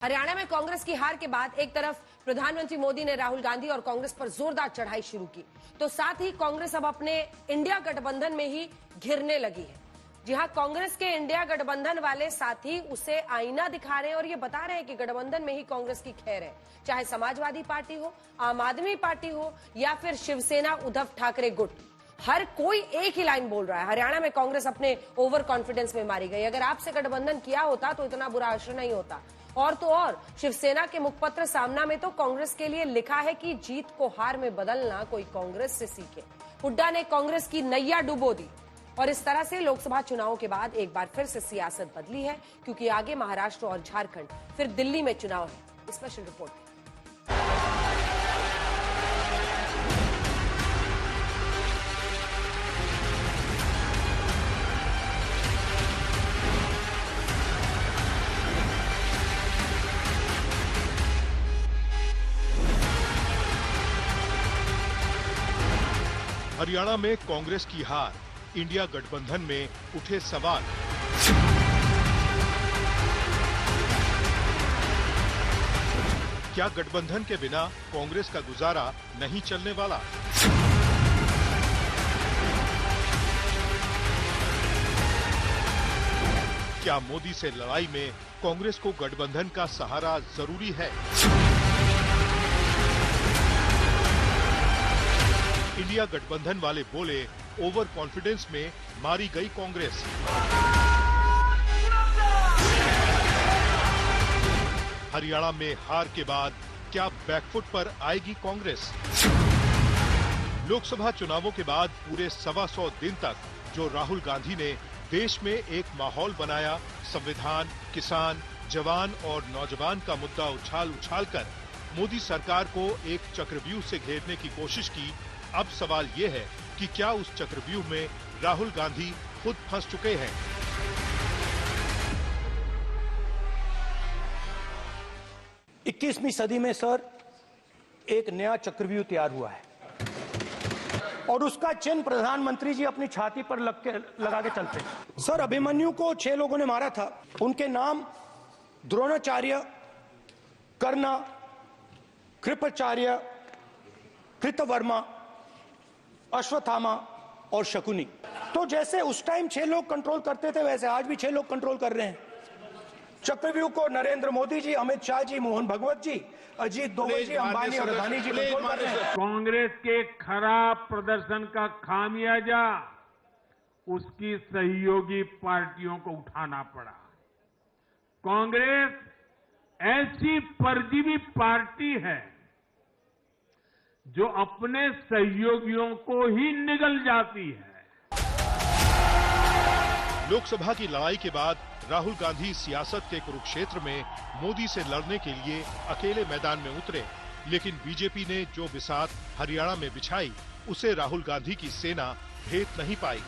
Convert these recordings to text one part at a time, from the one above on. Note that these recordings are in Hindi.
हरियाणा में कांग्रेस की हार के बाद एक तरफ प्रधानमंत्री मोदी ने राहुल गांधी और कांग्रेस पर जोरदार चढ़ाई शुरू की, तो साथ ही कांग्रेस अब अपने इंडिया गठबंधन में ही घिरने लगी है। जी हां, कांग्रेस के इंडिया गठबंधन वाले साथी उसे आईना दिखा रहे हैं और ये बता रहे हैं कि गठबंधन में ही कांग्रेस की खैर है, चाहे समाजवादी पार्टी हो, आम आदमी पार्टी हो या फिर शिवसेना उद्धव ठाकरे गुट। हर कोई एक ही लाइन बोल रहा है, हरियाणा में कांग्रेस अपने ओवर कॉन्फिडेंस में मारी गई। अगर आपसे गठबंधन किया होता तो इतना बुरा असर नहीं होता। और तो और शिवसेना के मुखपत्र सामना में तो कांग्रेस के लिए लिखा है कि जीत को हार में बदलना कोई कांग्रेस से सीखे। हुड्डा ने कांग्रेस की नैया डुबो दी और इस तरह से लोकसभा चुनावों के बाद एक बार फिर से सियासत बदली है, क्योंकि आगे महाराष्ट्र और झारखंड, फिर दिल्ली में चुनाव है। Special report. हरियाणा में कांग्रेस की हार, इंडिया गठबंधन में उठे सवाल। क्या गठबंधन के बिना कांग्रेस का गुजारा नहीं चलने वाला? क्या मोदी से लड़ाई में कांग्रेस को गठबंधन का सहारा जरूरी है? इंडिया गठबंधन वाले बोले, ओवर कॉन्फिडेंस में मारी गई कांग्रेस। हरियाणा में हार के बाद क्या बैकफुट पर आएगी कांग्रेस? लोकसभा चुनावों के बाद पूरे 125 दिन तक जो राहुल गांधी ने देश में एक माहौल बनाया, संविधान, किसान, जवान और नौजवान का मुद्दा उछाल कर मोदी सरकार को एक चक्रव्यूह से घेरने की कोशिश की। अब सवाल ये है कि क्या उस चक्रव्यूह में राहुल गांधी खुद फंस चुके हैं? इक्कीसवीं सदी में सर एक नया चक्रव्यूह तैयार हुआ है और उसका चिन्ह प्रधानमंत्री जी अपनी छाती पर लगा के चलते हैं। सर, अभिमन्यु को 6 लोगों ने मारा था। उनके नाम द्रोणाचार्य, कर्ण, कृपाचार्य, कृतवर्मा, अश्वत्थामा और शकुनी। तो जैसे उस टाइम 6 लोग कंट्रोल करते थे, वैसे आज भी 6 लोग कंट्रोल कर रहे हैं चक्रव्यूह को। नरेंद्र मोदी जी, अमित शाह जी, मोहन भगवत जी, अजीत दोवल जी, अंबानी और अदानी जी कंट्रोल कर रहे हैं। कांग्रेस के खराब प्रदर्शन का खामियाजा उसकी सहयोगी पार्टियों को उठाना पड़ा। कांग्रेस ऐसी परजीवी पार्टी है जो अपने सहयोगियों को ही निगल जाती है। लोकसभा की लड़ाई के बाद राहुल गांधी सियासत के कुरुक्षेत्र में मोदी से लड़ने के लिए अकेले मैदान में उतरे, लेकिन बीजेपी ने जो बिसात हरियाणा में बिछाई उसे राहुल गांधी की सेना भेद नहीं पाई।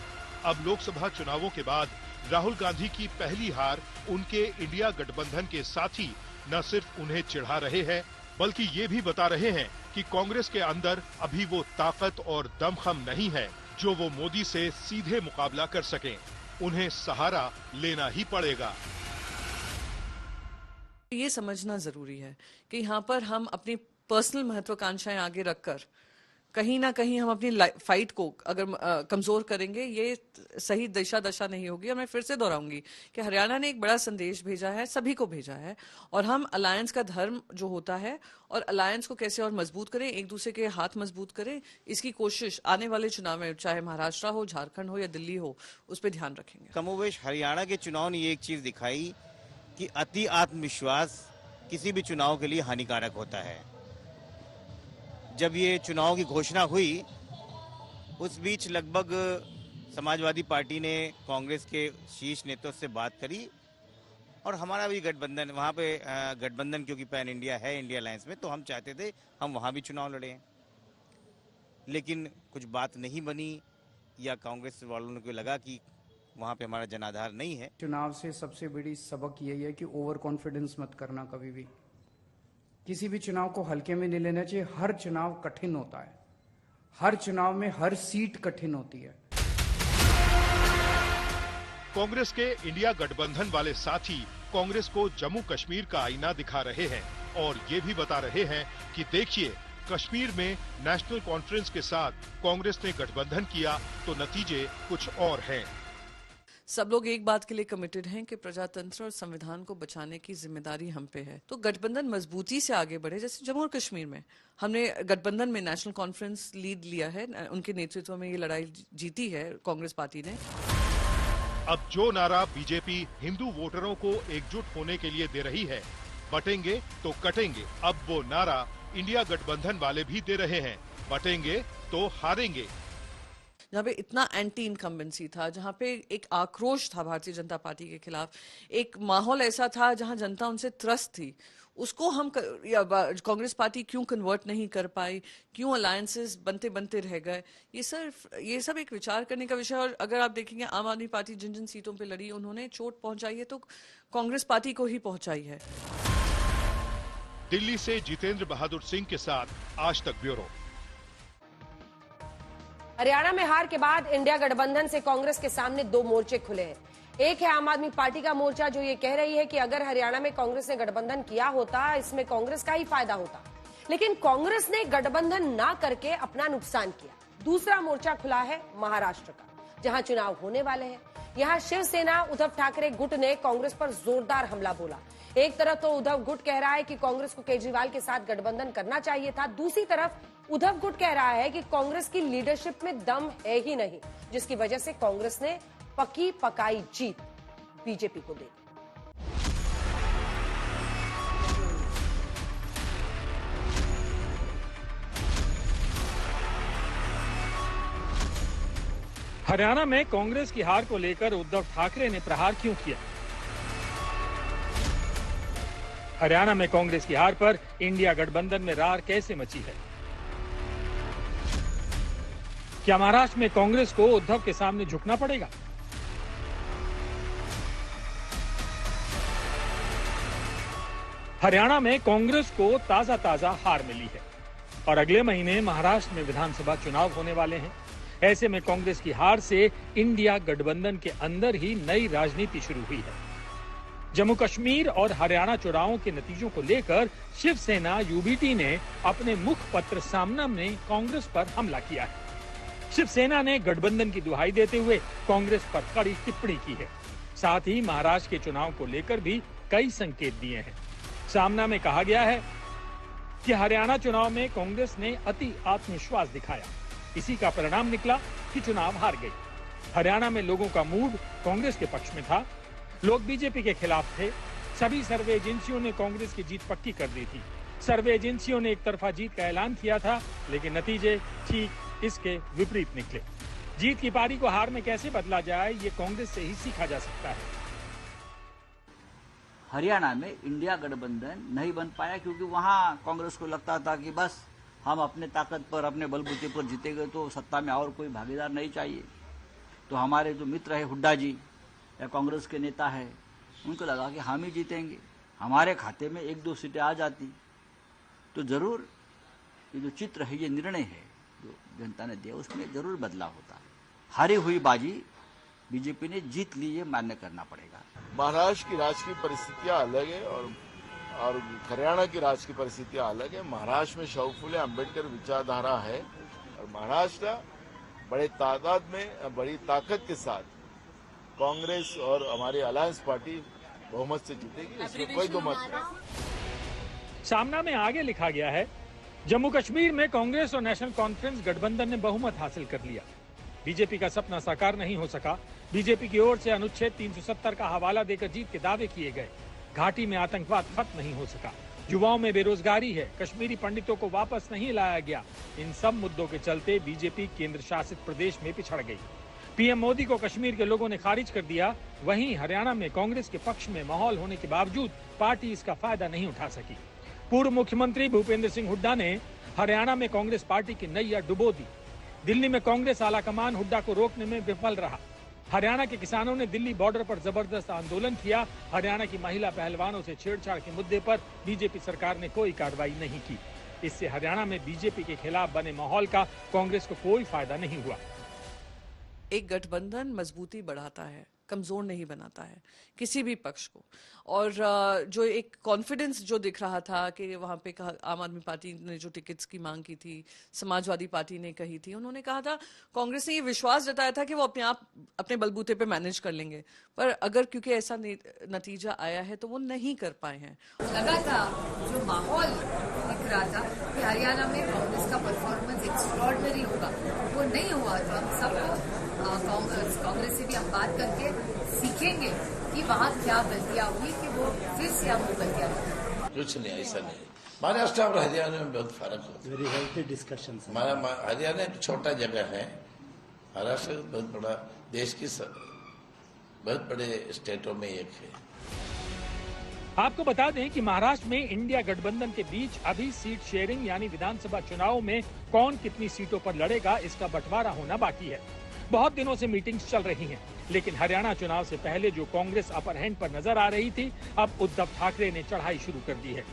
अब लोकसभा चुनावों के बाद राहुल गांधी की पहली हार उनके इंडिया गठबंधन के साथी न सिर्फ उन्हें चिढ़ा रहे हैं, बल्कि ये भी बता रहे हैं कि कांग्रेस के अंदर अभी वो ताकत और दमखम नहीं है जो वो मोदी से सीधे मुकाबला कर सकें। उन्हें सहारा लेना ही पड़ेगा। ये समझना जरूरी है कि यहाँ पर हम अपनी पर्सनल महत्वाकांक्षाएं आगे रखकर कहीं ना कहीं हम अपनी फाइट को अगर कमजोर करेंगे, ये सही दशा नहीं होगी। और मैं फिर से दोहराऊंगी कि हरियाणा ने एक बड़ा संदेश भेजा है, सभी को भेजा है, और हम अलायंस का धर्म जो होता है और अलायंस को कैसे और मजबूत करें, एक दूसरे के हाथ मजबूत करें, इसकी कोशिश आने वाले चुनाव में, चाहे महाराष्ट्र हो, झारखंड हो या दिल्ली हो, उस पर ध्यान रखेंगे। कमोवेश हरियाणा के चुनाव ने एक चीज दिखाई कि अति आत्मविश्वास किसी भी चुनाव के लिए हानिकारक होता है। जब ये चुनाव की घोषणा हुई, उस बीच लगभग समाजवादी पार्टी ने कांग्रेस के शीर्ष नेतृत्व से बात करी और हमारा भी गठबंधन, वहाँ पे गठबंधन क्योंकि पैन इंडिया है, इंडिया अलायंस में, तो हम चाहते थे हम वहाँ भी चुनाव लड़े, लेकिन कुछ बात नहीं बनी या कांग्रेस वालों को लगा कि वहाँ पे हमारा जनाधार नहीं है। चुनाव से सबसे बड़ी सबक यही है कि ओवर कॉन्फिडेंस मत करना। कभी भी किसी भी चुनाव को हल्के में नहीं लेना चाहिए। हर चुनाव कठिन होता है, हर चुनाव में हर सीट कठिन होती है। कांग्रेस के इंडिया गठबंधन वाले साथी कांग्रेस को जम्मू कश्मीर का आईना दिखा रहे हैं और ये भी बता रहे हैं कि देखिए, कश्मीर में नेशनल कॉन्फ्रेंस के साथ कांग्रेस ने गठबंधन किया तो नतीजे कुछ और हैं। सब लोग एक बात के लिए कमिटेड हैं कि प्रजातंत्र और संविधान को बचाने की जिम्मेदारी हम पे है, तो गठबंधन मजबूती से आगे बढ़े। जैसे जम्मू और कश्मीर में हमने गठबंधन में नेशनल कॉन्फ्रेंस लीड लिया है, उनके नेतृत्व में ये लड़ाई जीती है कांग्रेस पार्टी ने। अब जो नारा बीजेपी हिंदू वोटरों को एकजुट होने के लिए दे रही है, बटेंगे तो कटेंगे, अब वो नारा इंडिया गठबंधन वाले भी दे रहे हैं, बटेंगे तो हारेंगे। जहाँ पे इतना एंटी इनकम्बेंसी था, जहाँ पे एक आक्रोश था भारतीय जनता पार्टी के खिलाफ, एक माहौल ऐसा था जहाँ जनता उनसे त्रस्त थी, उसको हम कांग्रेस पार्टी क्यों कन्वर्ट नहीं कर पाई, क्यों अलायंसेस बनते बनते रह गए, ये सब एक विचार करने का विषय। और अगर आप देखेंगे आम आदमी पार्टी जिन जिन सीटों पे लड़ी, उन्होंने चोट पहुंचाई है तो कांग्रेस पार्टी को ही पहुंचाई है। दिल्ली से जितेंद्र बहादुर सिंह के साथ आज तक ब्यूरो। हरियाणा में हार के बाद इंडिया गठबंधन से कांग्रेस के सामने दो मोर्चे खुले हैं। एक है आम आदमी पार्टी का मोर्चा, जो ये कह रही है कि अगर हरियाणा में कांग्रेस ने गठबंधन किया होता, इसमें कांग्रेस का ही फायदा होता, लेकिन कांग्रेस ने गठबंधन ना करके अपना नुकसान किया। दूसरा मोर्चा खुला है महाराष्ट्र का, जहां चुनाव होने वाले हैं। यहां शिवसेना उद्धव ठाकरे गुट ने कांग्रेस पर जोरदार हमला बोला। एक तरफ तो उद्धव गुट कह रहा है कि कांग्रेस को केजरीवाल के साथ गठबंधन करना चाहिए था, दूसरी तरफ उद्धव गुट कह रहा है कि कांग्रेस की लीडरशिप में दम है ही नहीं, जिसकी वजह से कांग्रेस ने पकी पकाई जीत बीजेपी को दे दी। हरियाणा में कांग्रेस की हार को लेकर उद्धव ठाकरे ने प्रहार क्यों किया? हरियाणा में कांग्रेस की हार पर इंडिया गठबंधन में रार कैसे मची है? क्या महाराष्ट्र में कांग्रेस को उद्धव के सामने झुकना पड़ेगा? हरियाणा में कांग्रेस को ताजा हार मिली है और अगले महीने महाराष्ट्र में विधानसभा चुनाव होने वाले हैं। ऐसे में कांग्रेस की हार से इंडिया गठबंधन के अंदर ही नई राजनीति शुरू हुई है। जम्मू कश्मीर और हरियाणा चुनावों के नतीजों को लेकर शिवसेना यूबीटी ने अपने मुखपत्र सामना में कांग्रेस पर हमला किया है। शिवसेना ने गठबंधन की दुहाई देते हुए कांग्रेस पर कड़ी टिप्पणी की है। साथ ही महाराष्ट्र के चुनाव को लेकर भी कई संकेत दिए हैं। सामना में कहा गया है कि हरियाणा चुनाव में कांग्रेस ने अति आत्मविश्वास दिखाया, इसी का परिणाम निकला कि चुनाव हार गई। हरियाणा में लोगों का मूड कांग्रेस के पक्ष में था, लोग बीजेपी के खिलाफ थे। सभी सर्वे एजेंसियों ने कांग्रेस की जीत पक्की कर दी थी। सर्वे एजेंसियों ने एक तरफा जीत का ऐलान किया था, लेकिन नतीजे ठीक इसके विपरीत निकले। जीत की पारी को हार में कैसे बदला जाए, ये कांग्रेस से ही सीखा जा सकता है। हरियाणा में इंडिया गठबंधन नहीं बन पाया क्योंकि वहां कांग्रेस को लगता था कि बस हम अपने ताकत पर, अपने बलबूते पर जीतेंगे तो सत्ता में और कोई भागीदार नहीं चाहिए। तो हमारे जो मित्र है हुड्डा जी या कांग्रेस के नेता है, उनको लगा कि हम ही जीतेंगे, हमारे खाते में 1-2 सीटें आ जाती तो जरूर ये जो चित्र है, ये निर्णय है जो जनता ने दिया, उसमें जरूर बदलाव होता है। हारी हुई बाजी बीजेपी ने जीत ली, ये मान्य करना पड़ेगा। महाराष्ट्र की राजकीय परिस्थितियां अलग है और हरियाणा की राजकीय परिस्थितियां अलग है। महाराष्ट्र में शाहू फुले अम्बेडकर विचारधारा है और महाराष्ट्र बड़े तादाद में, बड़ी ताकत के साथ कांग्रेस और हमारी अलायंस पार्टी बहुमत से जीतेगी, इसमें कोई दो मत नहीं। सामना में आगे लिखा गया है, जम्मू कश्मीर में कांग्रेस और नेशनल कॉन्फ्रेंस गठबंधन ने बहुमत हासिल कर लिया। बीजेपी का सपना साकार नहीं हो सका। बीजेपी की ओर से अनुच्छेद 370 का हवाला देकर जीत के दावे किए गए। घाटी में आतंकवाद खत्म नहीं हो सका। युवाओं में बेरोजगारी है। कश्मीरी पंडितों को वापस नहीं लाया गया। इन सब मुद्दों के चलते बीजेपी केंद्र शासित प्रदेश में पिछड़ गई। पीएम मोदी को कश्मीर के लोगों ने खारिज कर दिया। वहीं हरियाणा में कांग्रेस के पक्ष में माहौल होने के बावजूद पार्टी इसका फायदा नहीं उठा सकी। पूर्व मुख्यमंत्री भूपेंद्र सिंह हुड्डा ने हरियाणा में कांग्रेस पार्टी की नैया डुबो दी। दिल्ली में कांग्रेस आलाकमान हुड्डा को रोकने में विफल रहा। हरियाणा के किसानों ने दिल्ली बॉर्डर पर जबरदस्त आंदोलन किया। हरियाणा की महिला पहलवानों से छेड़छाड़ के मुद्दे पर बीजेपी सरकार ने कोई कार्रवाई नहीं की। इससे हरियाणा में बीजेपी के खिलाफ बने माहौल का कांग्रेस को कोई फायदा नहीं हुआ। एक गठबंधन मजबूती बढ़ाता है, कमजोर नहीं बनाता है किसी भी पक्ष को। और जो एक कॉन्फिडेंस जो दिख रहा था कि वहां पे आम आदमी पार्टी ने जो टिकट्स की मांग की थी, समाजवादी पार्टी ने कही थी, उन्होंने कहा था, कांग्रेस ने ये विश्वास जताया था कि वो अपने आप अपने बलबूते पे मैनेज कर लेंगे, पर अगर क्योंकि ऐसा नतीजा आया है तो वो नहीं कर पाए हैं। लगा था जो माहौल दिख रहा था कि हरियाणा में कांग्रेस का परफॉर्मेंस एक्स्ट्रॉर्डिनरी होगा, वो नहीं हुआ। तो हम सब कांग्रेस से भी हम बात करके सीखेंगे कि वहाँ क्या गलतियां हुई कि वो फिर से हम वो गलतियां करें। कुछ नहीं, ऐसा नहीं। महाराष्ट्र और हरियाणा में बहुत फर्क होता है। Very healthy discussion. हमारा हरियाणा एक छोटा जगह है, महाराष्ट्र बहुत बड़ा, देश की बहुत बड़े स्टेटों में एक है। आपको बता दें कि महाराष्ट्र में इंडिया गठबंधन के बीच अभी सीट शेयरिंग यानी विधानसभा चुनाव में कौन कितनी सीटों पर लड़ेगा इसका बंटवारा होना बाकी है। बहुत दिनों से मीटिंग्स चल रही हैं, लेकिन हरियाणा चुनाव से पहले जो कांग्रेस अपर हैंड पर नजर आ रही थी, अब उद्धव ठाकरे ने चढ़ाई शुरू कर दी है।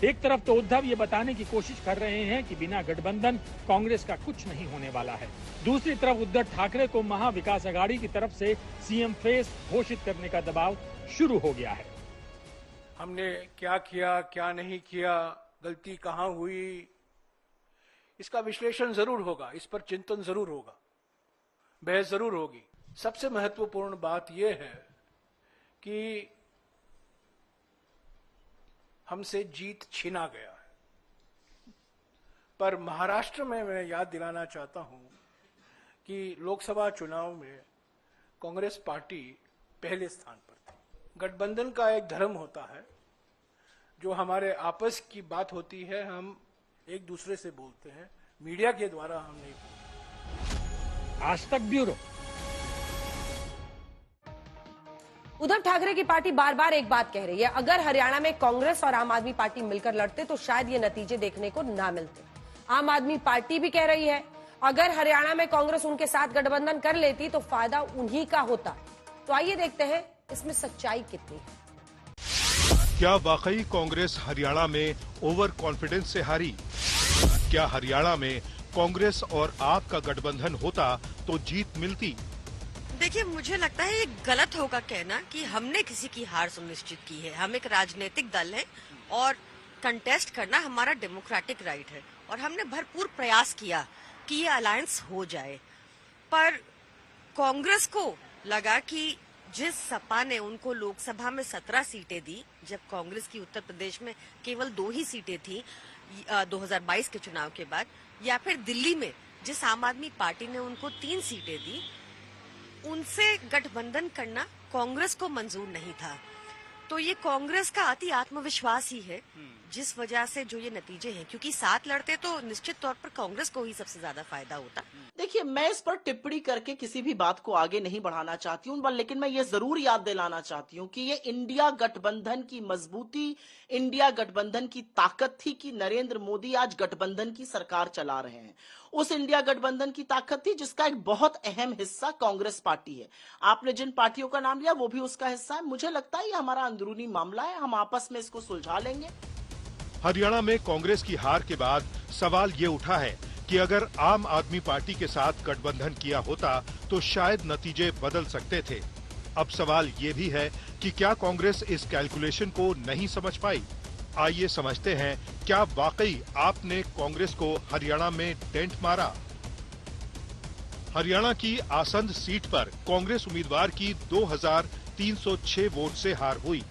एक तरफ तो उद्धव ये बताने की कोशिश कर रहे हैं कि बिना गठबंधन कांग्रेस का कुछ नहीं होने वाला है। दूसरी तरफ उद्धव ठाकरे को महा विकास अघाड़ी की तरफ से सीएम फेस घोषित करने का दबाव शुरू हो गया है। हमने क्या किया, क्या नहीं किया, गलती कहां हुई, इसका विश्लेषण जरूर होगा, इस पर चिंतन जरूर होगा, बहस जरूर होगी। सबसे महत्वपूर्ण बात यह है कि हमसे जीत छीना गया है। पर महाराष्ट्र में मैं याद दिलाना चाहता हूं कि लोकसभा चुनाव में कांग्रेस पार्टी पहले स्थान पर थी। गठबंधन का एक धर्म होता है, जो हमारे आपस की बात होती है, हम एक दूसरे से बोलते हैं, मीडिया के द्वारा हम नहीं बोलते। आज तक ब्यूरो। उद्धव ठाकरे की पार्टी बार बार एक बात कह रही है, अगर हरियाणा में कांग्रेस और आम आदमी पार्टी मिलकर लड़ते तो शायद ये नतीजे देखने को ना मिलते। आम आदमी पार्टी भी कह रही है, अगर हरियाणा में कांग्रेस उनके साथ गठबंधन कर लेती तो फायदा उन्हीं का होता। तो आइए देखते हैं इसमें सच्चाई कितनी है। क्या वाकई कांग्रेस हरियाणा में ओवर कॉन्फिडेंस से हारी? क्या हरियाणा में कांग्रेस और आप का गठबंधन होता तो जीत मिलती? देखिए, मुझे लगता है ये गलत होगा कहना कि हमने किसी की हार सुनिश्चित की है। हम एक राजनीतिक दल है और कंटेस्ट करना हमारा डेमोक्रेटिक राइट है, और हमने भरपूर प्रयास किया कि ये अलायंस हो जाए। पर कांग्रेस को लगा कि जिस सपा ने उनको लोकसभा में 17 सीटें दी, जब कांग्रेस की उत्तर प्रदेश में केवल 2 ही सीटें थी 2022 के चुनाव के बाद, या फिर दिल्ली में जिस आम आदमी पार्टी ने उनको 3 सीटें दी, उनसे गठबंधन करना कांग्रेस को मंजूर नहीं था। तो ये कांग्रेस का अति आत्मविश्वास ही है जिस वजह से जो ये नतीजे हैं, क्योंकि साथ लड़ते तो निश्चित तौर पर कांग्रेस को ही सबसे ज्यादा फायदा होता। देखिए, मैं इस पर टिप्पणी करके किसी भी बात को आगे नहीं बढ़ाना चाहती हूँ, लेकिन मैं ये जरूर याद दिलाना चाहती हूँ कि ये इंडिया गठबंधन की मजबूती, इंडिया गठबंधन की ताकत थी कि नरेंद्र मोदी आज गठबंधन की सरकार चला रहे हैं। उस इंडिया गठबंधन की ताकत थी जिसका एक बहुत अहम हिस्सा कांग्रेस पार्टी है। आपने जिन पार्टियों का नाम लिया वो भी उसका हिस्सा है। मुझे लगता है ये हमारा अंदरूनी मामला है, हम आपस में इसको सुलझा लेंगे। हरियाणा में कांग्रेस की हार के बाद सवाल ये उठा है कि अगर आम आदमी पार्टी के साथ गठबंधन किया होता तो शायद नतीजे बदल सकते थे। अब सवाल ये भी है कि क्या कांग्रेस इस कैलकुलेशन को नहीं समझ पाई? आइए समझते हैं, क्या वाकई आपने कांग्रेस को हरियाणा में डेंट मारा? हरियाणा की आसंद सीट पर कांग्रेस उम्मीदवार की 2306 वोट से हार हुई,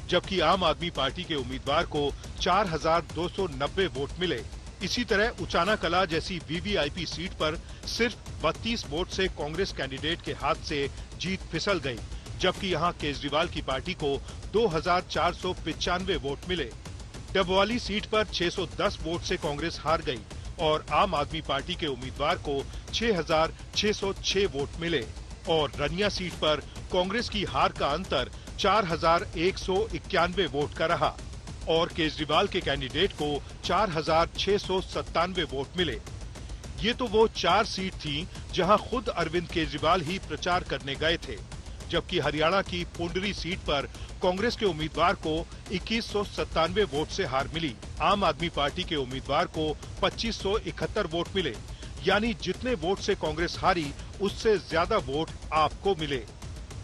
जबकि आम आदमी पार्टी के उम्मीदवार को 4290 वोट मिले। इसी तरह उचाना कला जैसी वीवीआईपी सीट पर सिर्फ 32 वोट से कांग्रेस कैंडिडेट के हाथ से जीत फिसल गई, जबकि यहां केजरीवाल की पार्टी को 2495 वोट मिले। डबवाली सीट पर 610 वोट से कांग्रेस हार गई और आम आदमी पार्टी के उम्मीदवार को 6606 वोट मिले, और रनिया सीट पर कांग्रेस की हार का अंतर 4191 वोट का रहा और केजरीवाल के कैंडिडेट को 4697 वोट मिले। ये तो वो 4 सीट थी जहां खुद अरविंद केजरीवाल ही प्रचार करने गए थे, जबकि हरियाणा की पुंडरी सीट पर कांग्रेस के उम्मीदवार को 2197 वोट से हार मिली। आम आदमी पार्टी के उम्मीदवार को 2571 वोट मिले, यानी जितने वोट से कांग्रेस हारी उससे ज्यादा वोट आपको मिले।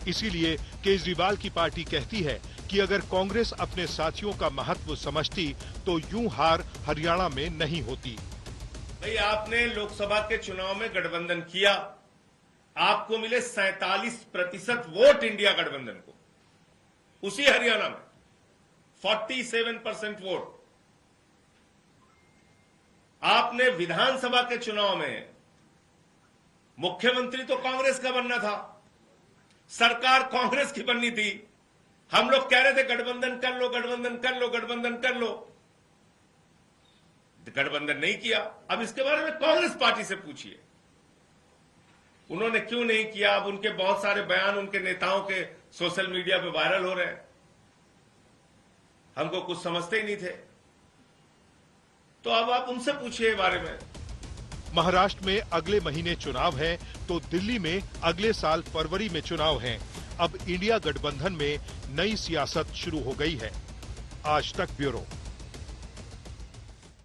इसीलिए केजरीवाल की पार्टी कहती है कि अगर कांग्रेस अपने साथियों का महत्व समझती तो यूं हार हरियाणा में नहीं होती। भाई आपने लोकसभा के चुनाव में गठबंधन किया, आपको मिले 47% वोट इंडिया गठबंधन को, उसी हरियाणा में 47% वोट। आपने विधानसभा के चुनाव में मुख्यमंत्री तो कांग्रेस का बनना था, सरकार कांग्रेस की बननी थी, हम लोग कह रहे थे गठबंधन कर लो, गठबंधन कर लो, गठबंधन कर लो, गठबंधन नहीं किया। अब इसके बारे में कांग्रेस पार्टी से पूछिए, उन्होंने क्यों नहीं किया। अब उनके बहुत सारे बयान उनके नेताओं के सोशल मीडिया पे वायरल हो रहे हैं, हमको कुछ समझते ही नहीं थे, तो अब आप उनसे पूछिए इस बारे में। महाराष्ट्र में अगले महीने चुनाव है तो दिल्ली में अगले साल फरवरी में चुनाव हैं। अब इंडिया गठबंधन में नई सियासत शुरू हो गई है। आज तक ब्यूरो।